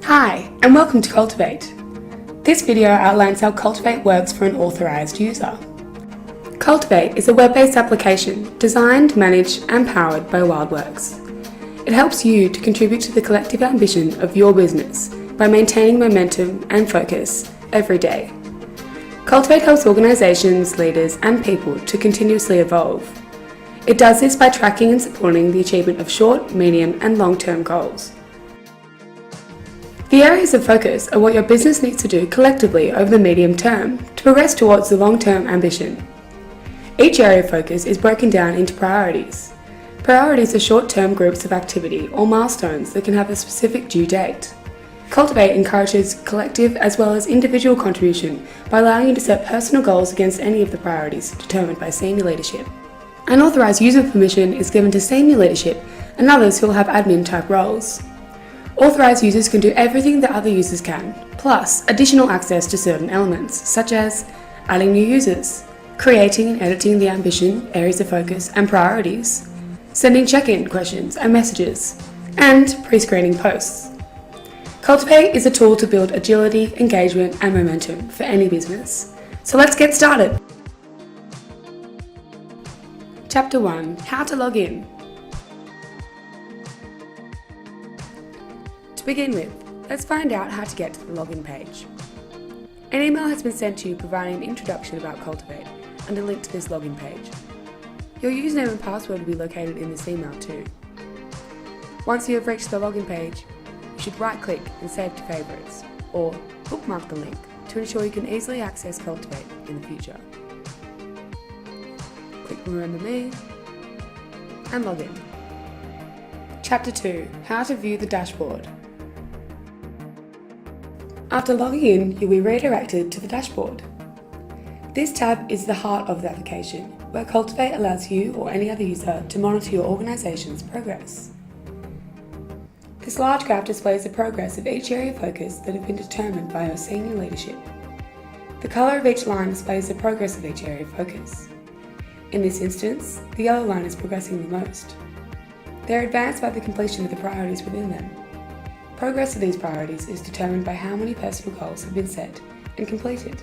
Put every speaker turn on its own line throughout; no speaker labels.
Hi, and welcome to Cultivate. This video outlines how Cultivate works for an authorised user. Cultivate is a web-based application designed, managed and powered by Wildworks. It helps you to contribute to the collective ambition of your business by maintaining momentum and focus every day. Cultivate helps organisations, leaders and people to continuously evolve. It does this by tracking and supporting the achievement of short, medium and long-term goals. The areas of focus are what your business needs to do collectively over the medium term to progress towards the long-term ambition. Each area of focus is broken down into priorities. Priorities are short-term groups of activity or milestones that can have a specific due date. Cultivate encourages collective as well as individual contribution by allowing you to set personal goals against any of the priorities determined by senior leadership. Unauthorised user permission is given to senior leadership and others who will have admin-type roles. Authorised users can do everything that other users can, plus additional access to certain elements, such as adding new users, creating and editing the ambition, areas of focus and priorities, sending check-in questions and messages, and pre-screening posts. Cultivate is a tool to build agility, engagement and momentum for any business. So let's get started. Chapter 1. How to log in. To begin with, let's find out how to get to the login page. An email has been sent to you providing an introduction about Cultivate and a link to this login page. Your username and password will be located in this email too. Once you have reached the login page, you should right-click and save to favourites, or bookmark the link to ensure you can easily access Cultivate in the future. Click Remember Me and log in. Chapter 2. How to view the dashboard. After logging in, you'll be redirected to the dashboard. This tab is the heart of the application, where Cultivate allows you or any other user to monitor your organisation's progress. This large graph displays the progress of each area of focus that have been determined by your senior leadership. The colour of each line displays the progress of each area of focus. In this instance, the yellow line is progressing the most. They are advanced by the completion of the priorities within them. Progress of these priorities is determined by how many personal goals have been set and completed.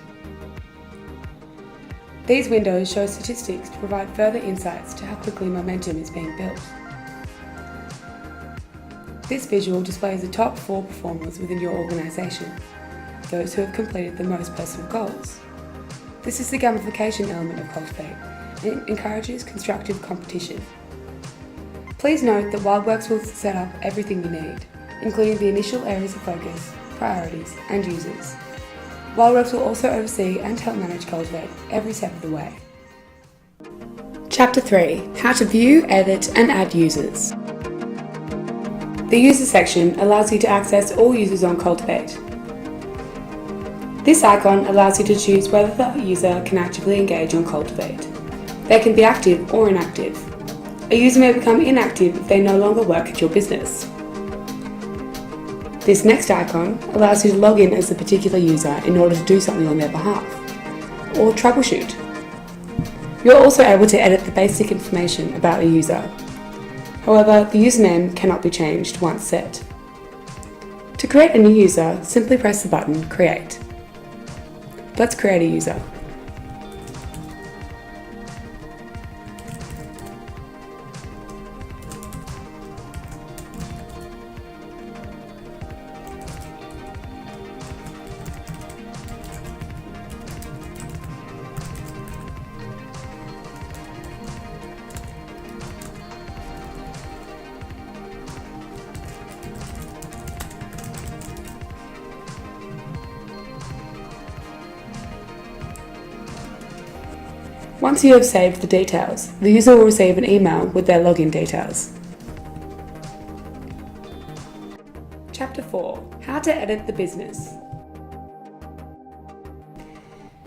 These windows show statistics to provide further insights to how quickly momentum is being built. This visual displays the top 4 performers within your organisation, those who have completed the most personal goals. This is the gamification element of Cultivate, and it encourages constructive competition. Please note that Wildworks will set up everything you need, including the initial areas of focus, priorities and users. Wildworks will also oversee and help manage Cultivate every step of the way. Chapter 3. How to view, edit and add users. The user section allows you to access all users on Cultivate. This icon allows you to choose whether the user can actively engage on Cultivate. They can be active or inactive. A user may become inactive if they no longer work at your business. This next icon allows you to log in as a particular user in order to do something on their behalf, or troubleshoot. You're also able to edit the basic information about a user. However, the username cannot be changed once set. To create a new user, simply press the button Create. Let's create a user. Once you have saved the details, the user will receive an email with their login details. Chapter 4. How to edit the business.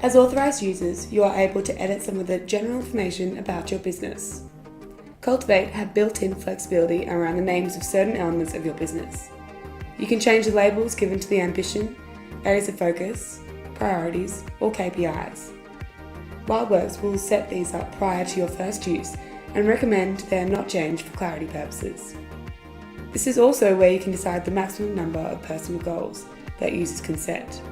As authorised users, you are able to edit some of the general information about your business. Cultivate have built-in flexibility around the names of certain elements of your business. You can change the labels given to the ambition, areas of focus, priorities, or KPIs. Wildworks will set these up prior to your first use and recommend they are not changed for clarity purposes. This is also where you can decide the maximum number of personal goals that users can set.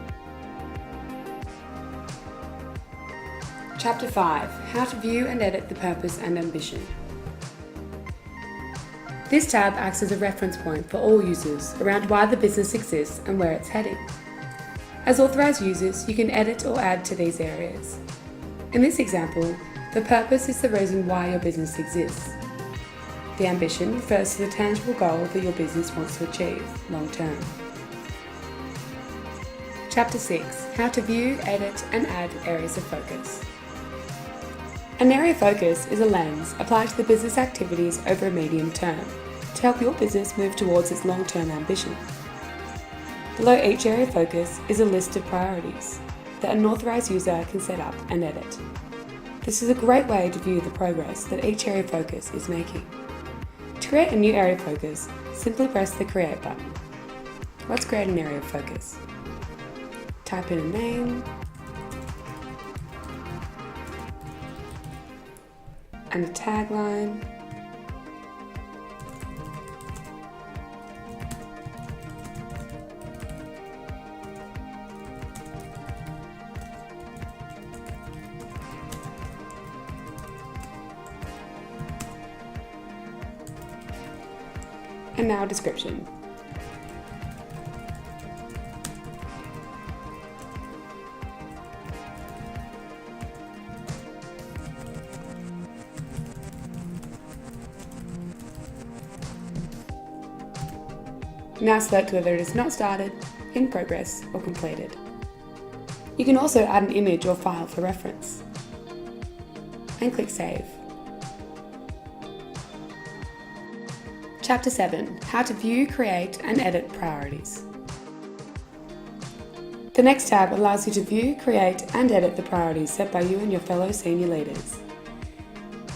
Chapter 5. How to view and edit the purpose and ambition. This tab acts as a reference point for all users around why the business exists and where it's heading. As authorised users, you can edit or add to these areas. In this example, the purpose is the reason why your business exists. The ambition refers to the tangible goal that your business wants to achieve long term. Chapter 6. How to view, edit and add areas of focus. An area of focus is a lens applied to the business activities over a medium term to help your business move towards its long-term ambition. Below each area of focus is a list of priorities that an authorised user can set up and edit. This is a great way to view the progress that each area of focus is making. To create a new area of focus, simply press the Create button. Let's create an area of focus. Type in a name and a tagline. And now a description. Now select whether it is not started, in progress or completed. You can also add an image or file for reference. And click Save. Chapter 7. How to view, create and edit priorities. The next tab allows you to view, create and edit the priorities set by you and your fellow senior leaders.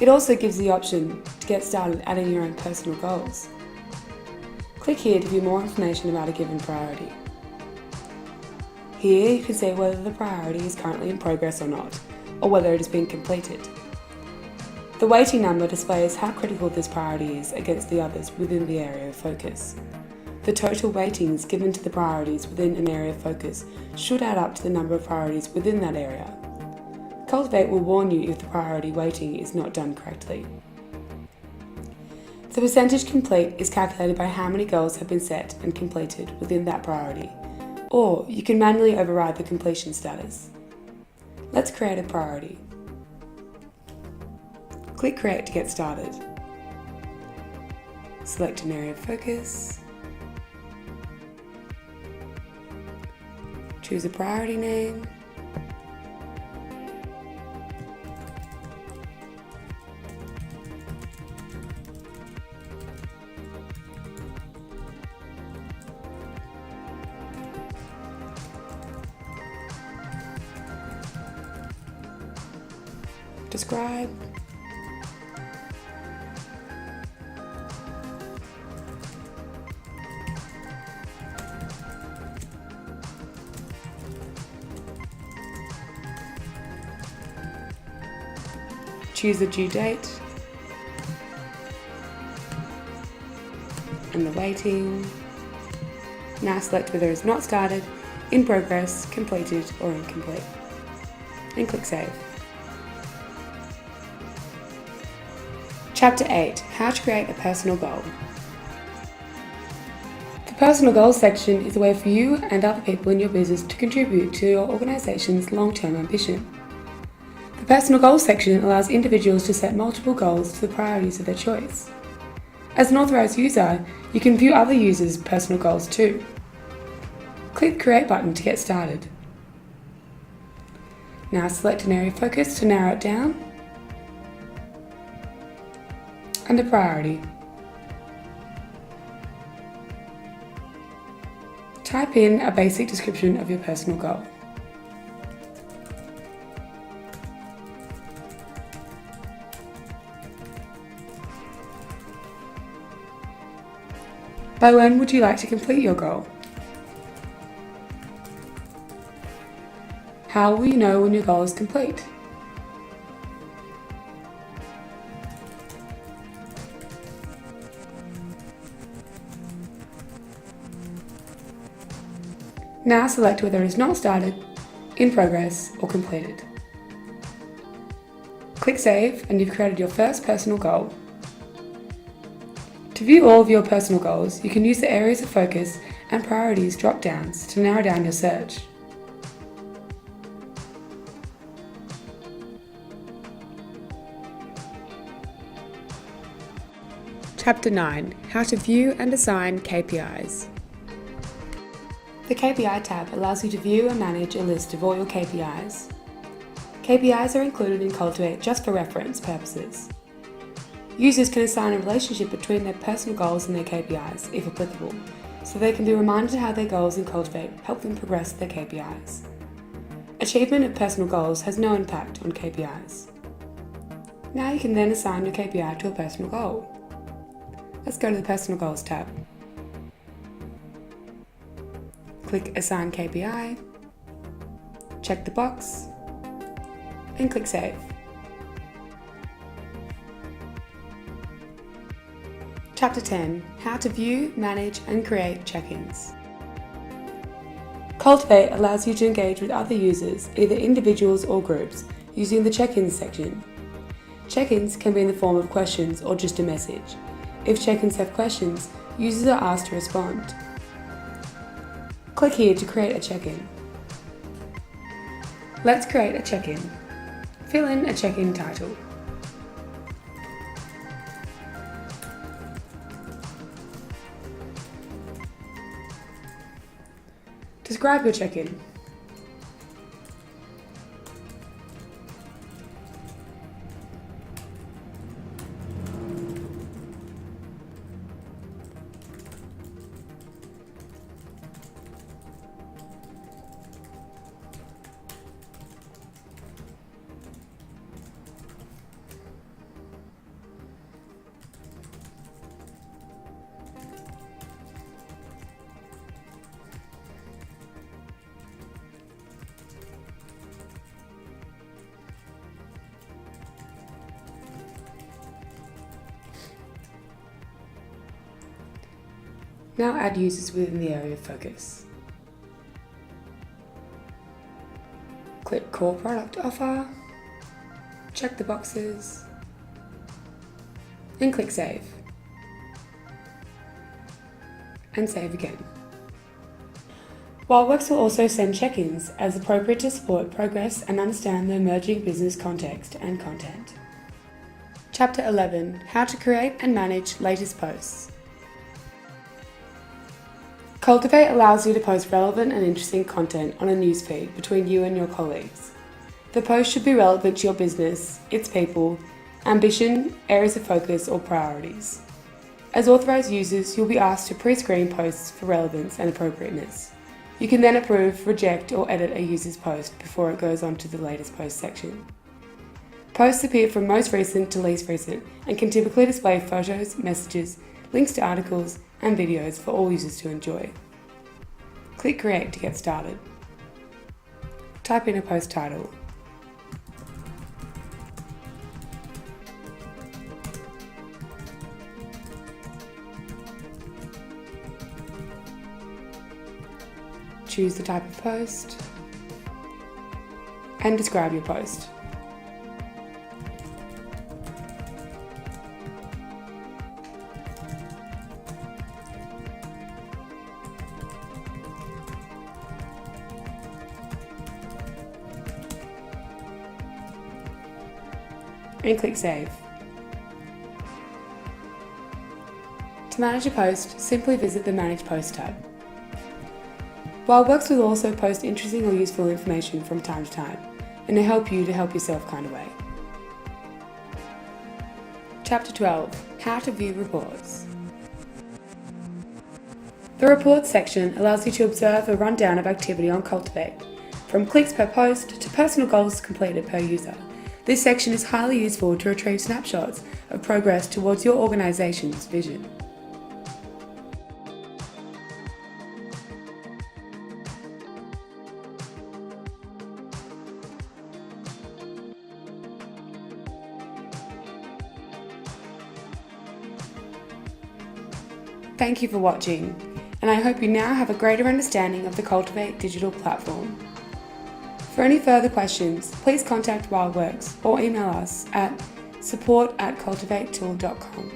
It also gives the option to get started adding your own personal goals. Click here to view more information about a given priority. Here you can see whether the priority is currently in progress or not, or whether it has been completed. The weighting number displays how critical this priority is against the others within the area of focus. The total weightings given to the priorities within an area of focus should add up to the number of priorities within that area. Cultivate will warn you if the priority weighting is not done correctly. The percentage complete is calculated by how many goals have been set and completed within that priority, or you can manually override the completion status. Let's create a priority. Click Create to get started. Select an area of focus. Choose a priority name. Describe. Choose the due date and the weighting. Now select whether it's not started, in progress, completed or incomplete, and click Save. Chapter 8. How to create a personal goal. The personal goals section is a way for you and other people in your business to contribute to your organisation's long-term ambition. The personal goals section allows individuals to set multiple goals to the priorities of their choice. As an authorised user, you can view other users' personal goals too. Click the Create button to get started. Now select an area of focus to narrow it down, and a priority. Type in a basic description of your personal goal. By when would you like to complete your goal? How will you know when your goal is complete? Now select whether it is not started, in progress, or completed. Click Save and you've created your first personal goal. To view all of your personal goals, you can use the Areas of Focus and Priorities drop-downs to narrow down your search. Chapter 9. How to view and assign KPIs. The KPI tab allows you to view and manage a list of all your KPIs. KPIs are included in Cultivate just for reference purposes. Users can assign a relationship between their personal goals and their KPIs, if applicable, so they can be reminded how their goals in Cultivate help them progress their KPIs. Achievement of personal goals has no impact on KPIs. Now you can then assign your KPI to a personal goal. Let's go to the Personal Goals tab. Click Assign KPI, check the box, and click Save. Chapter 10. How to view, manage, and create check-ins. Cultivate allows you to engage with other users, either individuals or groups, using the Check-ins section. Check-ins can be in the form of questions or just a message. If check-ins have questions, users are asked to respond. Click here to create a check-in. Let's create a check-in. Fill in a check-in title. Describe your check-in. Now add users within the area of focus. Click Core Product Offer, check the boxes, and click Save. And save again. Wildworks will also send check-ins as appropriate to support progress and understand the emerging business context and content. Chapter 11. How to create and manage latest posts. Cultivate allows you to post relevant and interesting content on a newsfeed between you and your colleagues. The post should be relevant to your business, its people, ambition, areas of focus, or priorities. As authorised users, you'll be asked to pre-screen posts for relevance and appropriateness. You can then approve, reject, or edit a user's post before it goes on to the latest post section. Posts appear from most recent to least recent and can typically display photos, messages, links to articles, and videos for all users to enjoy. Click Create to get started. Type in a post title. Choose the type of post and describe your post. And click Save. To manage a post, simply visit the Manage Post tab. Wildworks will also post interesting or useful information from time to time, and to help you to help yourself kind of way. Chapter 12. How to view reports. The Reports section allows you to observe a rundown of activity on Cultivate, from clicks per post to personal goals completed per user. This section is highly useful to retrieve snapshots of progress towards your organisation's vision. Thank you for watching. and I hope you now have a greater understanding of the Cultivate digital platform. For any further questions, please contact Wildworks or email us at support@cultivatetool.com.